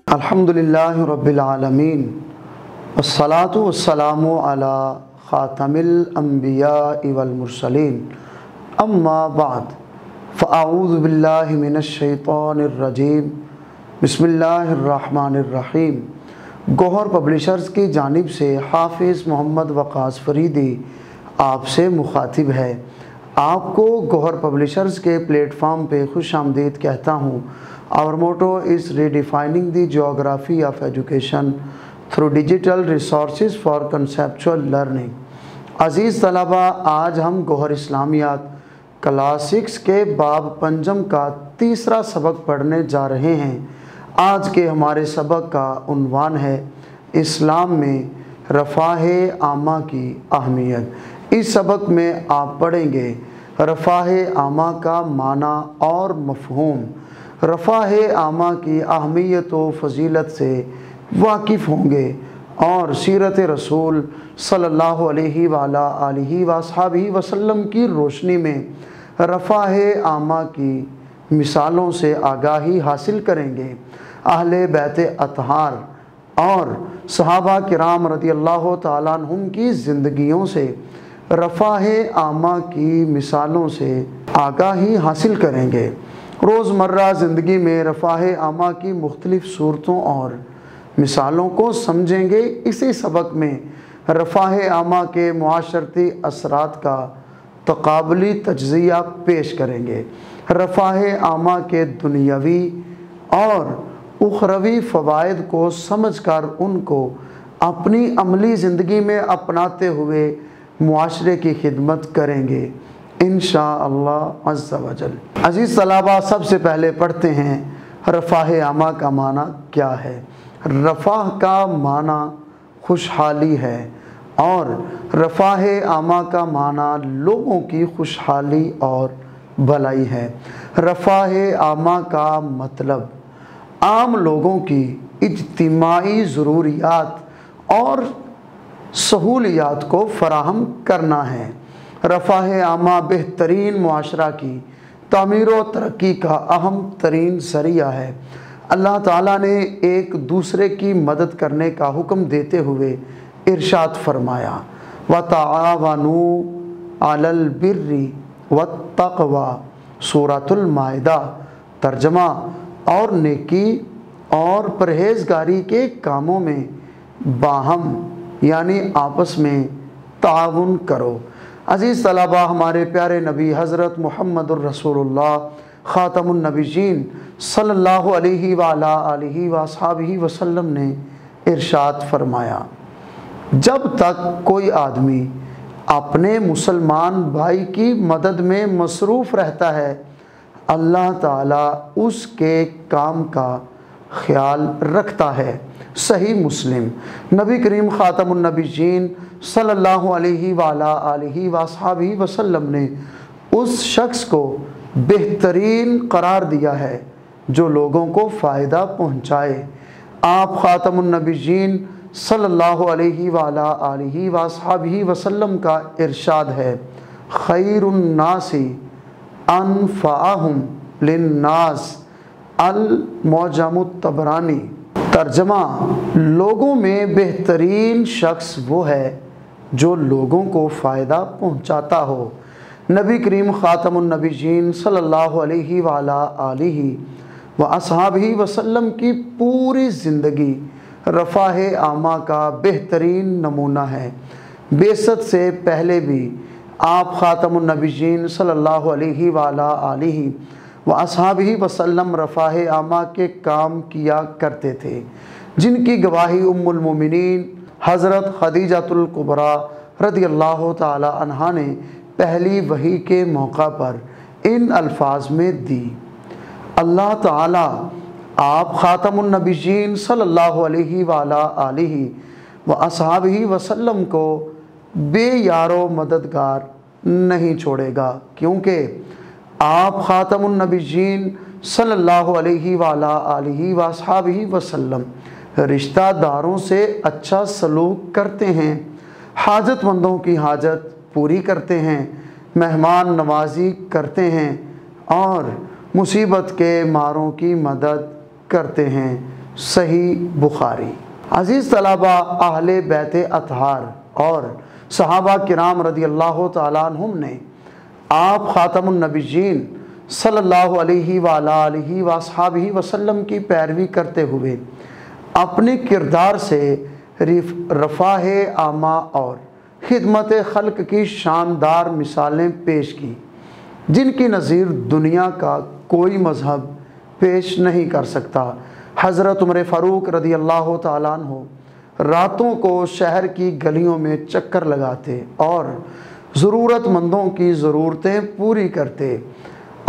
अल्हम्दुलिल्लाहि रब्बिल आलमीन वस्सलातु वस्सलामु अला ख़ातमिल अंबियाइ वल मुरसलीन अम्मा बाद फ़अऊज़ु बिल्लाहि मिनश शैतानिर रजीम बिस्मिल्लाहिर रहमानिर रहीम। गौहर पब्लिशर्स की जानिब से हाफिज़ मोहम्मद वक़ास फ़रीदी आपसे मुखातिब है। आपको गौहर पब्लिशर्स के प्लेटफार्म पे खुश आमदीद कहता हूँ। Our motto is redefining the geography of education through digital resources for conceptual learning. अज़ीज़ तलबा, आज हम गौहर इस्लामियात क्लास 6 के बाब पंजम का तीसरा सबक पढ़ने जा रहे हैं। आज के हमारे सबक का उन्वान है इस्लाम में रफ़ाहे आमा की अहमियत। इस सबक में आप पढ़ेंगे रफ़ाहे आमा का माना और मफ़हूम, रफ़ाहे आमा की अहमियत व फ़जीलत से वाकिफ़ होंगे और सीरत रसूल सल्लल्लाहु अलैहि वालिहि वसल्लम की रोशनी में रफ़ाहे आमा की मिसालों से आगाही हासिल करेंगे। अहले बैत अतहार और सहाबा किराम रज़ियल्लाहु ताला अन्हुम की ज़िंदगियों से रफ़ाहे आमा की मिसालों से आगाही हासिल करेंगे। रोज़मर्रा ज़िंदगी में रफ़ाहे आमा की मुख्तलिफ़ सूरतों और मिसालों को समझेंगे। इसी सबक में रफ़ाहे आमा के मुआशरती असरात का तक़ाबुली तज्ज़िया पेश करेंगे। रफ़ाहे आमा के दुनियावी और उखरवी फ़वाइद को समझकर उनको अपनी अमली ज़िंदगी में अपनाते हुए मुआशरे की खिदमत करेंगे इंशाअल्लाह अज़्ज़ा वजल। अज़ीज़ तलबा, सबसे पहले पढ़ते हैं रफ़ाहे आमा का माना क्या है। रफ़ाह का माना खुशहाली है और रफ़ाहे आमा का माना लोगों की खुशहाली और भलाई है। रफ़ाहे आमा का मतलब आम लोगों की इज्तिमाई ज़रूरियात और सहूलियात को फ़राहम करना है। रफ़ाहे आमा बेहतरीन मुआशरा की तामीर व तरक्की का अहम तरीन ज़रिया है। अल्लाह ताला ने एक दूसरे की मदद करने का हुक्म देते हुए इरशाद फरमाया, व ताआवनू अलल बिर्रि वत्तक़वा, सूरतुल माइदा। तर्जमा, और नेकी और परहेज़गारी के कामों में बाहम यानी आपस में ताउन करो। अज़ीज़ तलबा, हमारे प्यारे नबी हज़रत मुहम्मदुर रसूलुल्लाह ख़ातमुन नबीयीन सल्लल्लाहु अलैहि वालिहि वसल्लम ने इरशाद फरमाया, जब तक कोई आदमी अपने मुसलमान भाई की मदद में मसरूफ़ रहता है, अल्लाह ताला उसके काम का ख्याल रखता है। सही मुस्लिम। नबी करीम ख़ातमुन नबीयीन सल्लल्लाहु अलैहि वसल्लम ने उस शख्स को बेहतरीन करार दिया है जो लोगों को फ़ायदा पहुँचाए। आप ख़ातमुन नबीयीन सल्लल्लाहु अलैहि वसल्लम का इरशाद है, खैरुन नासी अनफ़अहुम लिन्नास, अल मौजमुत तबरानी। तर्जमा, लोगों में बेहतरीन शख्स वो है जो लोगों को फ़ायदा पहुँचाता हो। नबी करीम ख़ातमुन नबीयीन सल्लल्लाहु अलैहि वसल्लम की पूरी ज़िंदगी रफ़ाहे आमा का बेहतरीन नमूना है। बेसत से पहले भी आप ख़ातमुन नबीयीन सल्लल्लाहु अलैहि वसल्लम रफ़ाहे आमा के काम किया करते थे, जिनकी गवाही उम्मुल मोमिनीन हज़रत खदीजतुल कुबरा रज़ियल्लाहु ताला अन्हा ने पहली वही के मौका पर इन अल्फाज में दी। अल्लाह ताला आप ख़ातमुन नबीयीन सल्लल्लाहु अलैहि वसल्लम को बेयारो मददगार नहीं छोड़ेगा, क्योंकि आप ख़ातमुन नबीयीन सल्लल्लाहु अलैहि वसल्लम रिश्तेदारों से अच्छा सलूक करते हैं, हाजतमंदों की हाजत पूरी करते हैं, मेहमान नवाजी करते हैं और मुसीबत के मारों की मदद करते हैं। सही बुखारी। अज़ीज़ तलबा, अहले बैत अतहार और सहाबा किराम रदी अल्लाह तआला अन्हुम ने आप ख़ातमुन नबिय्यीन सल्लल्लाहु अलैहि वालिहि वसहबिहि वसल्लम की पैरवी करते हुए अपने किरदार से रफ़ाहे आमा और खिदमत खल्क की शानदार मिसालें पेश की, जिनकी नज़ीर दुनिया का कोई मज़हब पेश नहीं कर सकता। हज़रत उमर फ़ारूक रदी अल्लाह तआला अन्हु रातों को शहर की गलियों में चक्कर लगाते और ज़रूरतमंदों की ज़रूरतें पूरी करते।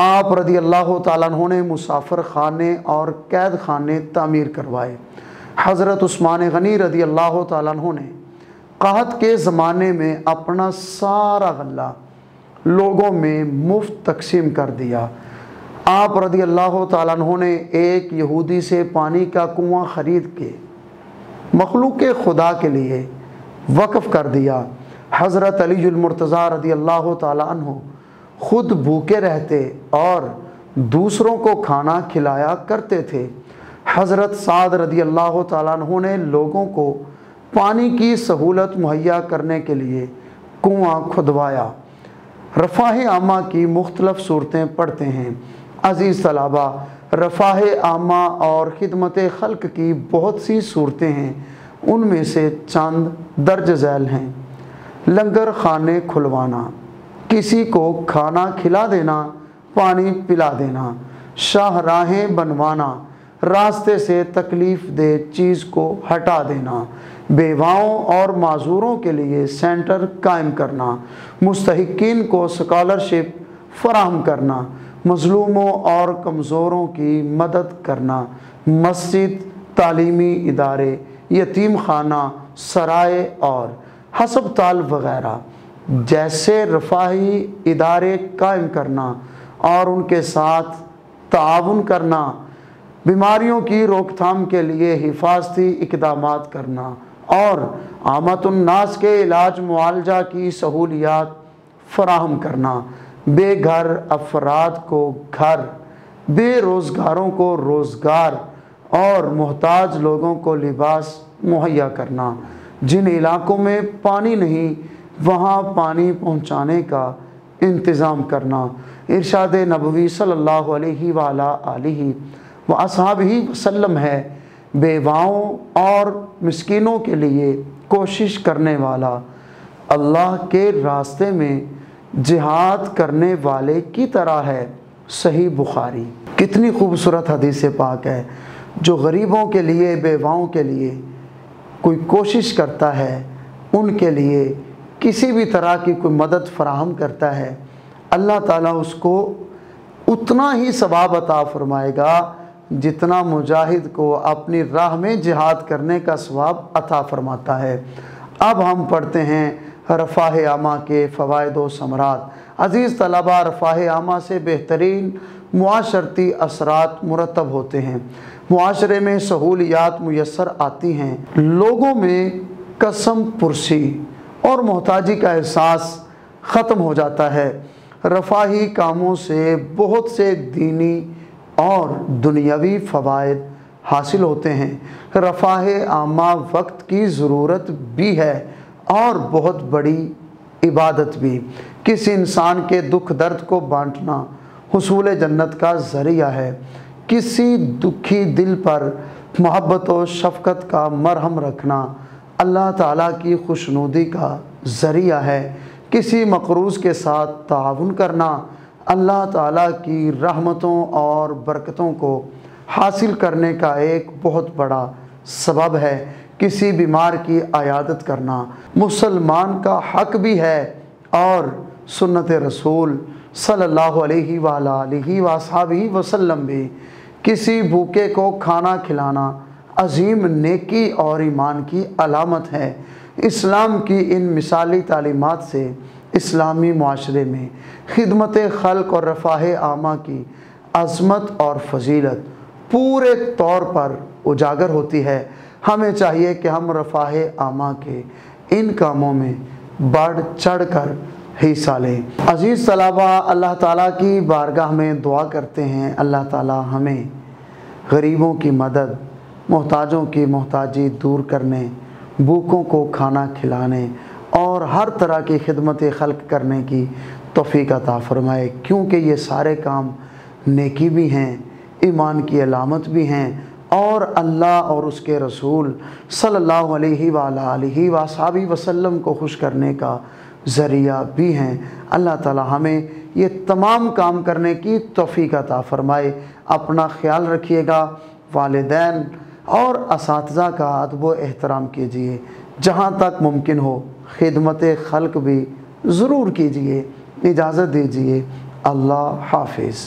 आप रदी अल्लाह तआला अन्हु ने मुसाफिर खाने और कैद खाने तामीर करवाए। हज़रत उस्मान गनी रदी अल्लाह तआला अन्हु ने क़हत के ज़माने में अपना सारा गल्ला लोगों में मुफ्त तकसीम कर दिया। आप रदी अल्लाह तआला अन्हु ने एक यहूदी से पानी का कुआं ख़रीद के मखलूक खुदा के लिए वक़फ़ कर दिया। हज़रत अली मुर्तज़ा रदी अल्लाह तआला अन्हु ख़ुद भूखे रहते और दूसरों को खाना खिलाया करते थे। हज़रत साद रदी अल्लाह तआला अन्हु ने लोगों को पानी की सहूलत मुहैया करने के लिए कुआं खुदवाया। रफ़ाहे आमा की मुख्तलिफ़ सूरतें पढ़ते हैं। अज़ीज़ तलबा, रफ़ाहे आमा और खिदमत खल्क की बहुत सी सूरतें हैं, उनमें से चंद दर्ज झैल हैं। लंगर खाने खुलवाना, किसी को खाना खिला देना, पानी पिला देना, शाहराहें बनवाना, रास्ते से तकलीफ़ दे चीज़ को हटा देना, बेवाओं और माजूरों के लिए सेंटर कायम करना, मुस्तहिकीन को स्कॉलरशिप फराहम करना, मज़लूमों और कमज़ोरों की मदद करना, मस्जिद, तालीमी इदारे, यतीम खाना, सराय और हस्पताल वगैरह जैसे रफ़ाही इदारे कायम करना और उनके साथ ताउन करना, बीमारियों की रोकथाम के लिए हिफाजती इक़दामात करना और आमतुन्नास के इलाज मुआलजा की सहूलियात फराहम करना, बेघर अफराद को घर, बेरोज़गारों को रोज़गार और मोहताज लोगों को लिबास मुहैया करना, जिन इलाकों में पानी नहीं वहाँ पानी पहुँचाने का इंतज़ाम करना। इरशाद नबवी सल्लल्लाहु अलैहि वालिहि व अस्हाबिहि वसल्लम है, बेवाओं और मिस्कीनों के लिए कोशिश करने वाला अल्लाह के रास्ते में जिहाद करने वाले की तरह है। सही बुखारी। कितनी खूबसूरत हदीस पाक है। जो गरीबों के लिए, बेवाओं के लिए कोई कोशिश करता है, उनके लिए किसी भी तरह की कोई मदद फराहम करता है, अल्लाह ताला उसको उतना ही सवाब अता फरमाएगा जितना मुजाहिद को अपनी राह में जिहाद करने का सवाब अता फरमाता है। अब हम पढ़ते हैं रफ़ाहे आमा के फ़वाइद व समरात। अज़ीज़ तलबा, रफ़ाहे आमा से बेहतरीन मुआशरती असरात मुरतब होते हैं। मुआशरे में सहूलियात मुयस्सर आती हैं, लोगों में कसम पुरसी और मोहताजी का एहसास ख़त्म हो जाता है। रफ़ाही कामों से बहुत से दीनी और दुनियावी फ़वाइद हासिल होते हैं। रफ़ाहे आमा वक्त की ज़रूरत भी है और बहुत बड़ी इबादत भी। किसी इंसान के दुख दर्द को बांटना हुसूल जन्नत का ज़रिया है। किसी दुखी दिल पर मोहब्बत और शफ़क़त का मरहम रखना अल्लाह ताला की खुशनुदी का ज़रिया है। किसी मक़रूज़ के साथ ताउन करना अल्लाह ताला की रहमतों और बरकतों को हासिल करने का एक बहुत बड़ा सबब है। किसी बीमार की अयादत करना मुसलमान का हक भी है और सुन्नत रसूल सल्लल्लाहु अलैहि वालिहि वसल्लम भी। किसी भूखे को खाना खिलाना अजीम नेकी और ईमान की अलामत है। इस्लाम की इन मिसाली तालीमात से इस्लामी माशरे में खिदमत खल्क और रफ़ाहे आमा की अज़मत और फजीलत पूरे तौर पर उजागर होती है। हमें चाहिए कि हम रफ़ाहे आमा के इन कामों में बढ़ चढ़ कर हिस्सा लें। अज़ीज़ तलबा, अल्लाह ताला की बारगाह में दुआ करते हैं, अल्लाह ताला हमें गरीबों की मदद, मोहताजों की मोहताजी दूर करने, भूखों को खाना खिलाने और हर तरह की खिदमत खल्क करने की तौफीक अता फ़रमाए, क्योंकि ये सारे काम नेकी भी हैं, ईमान की अलामत भी हैं और अल्लाह और उसके रसूल सल्लल्लाहु अलैहि वसल्लम को खुश करने का ज़रिया भी हैं। अल्लाह ताला हमें ये तमाम काम करने की तौफीक अता फ़रमाए। अपना ख्याल रखिएगा, वालिदैन और असातिज़ा का अदब व एहतराम कीजिए, जहाँ तक मुमकिन हो खिदमत खल्क भी ज़रूर कीजिए। इजाज़त दीजिए, अल्लाह हाफ़िज़।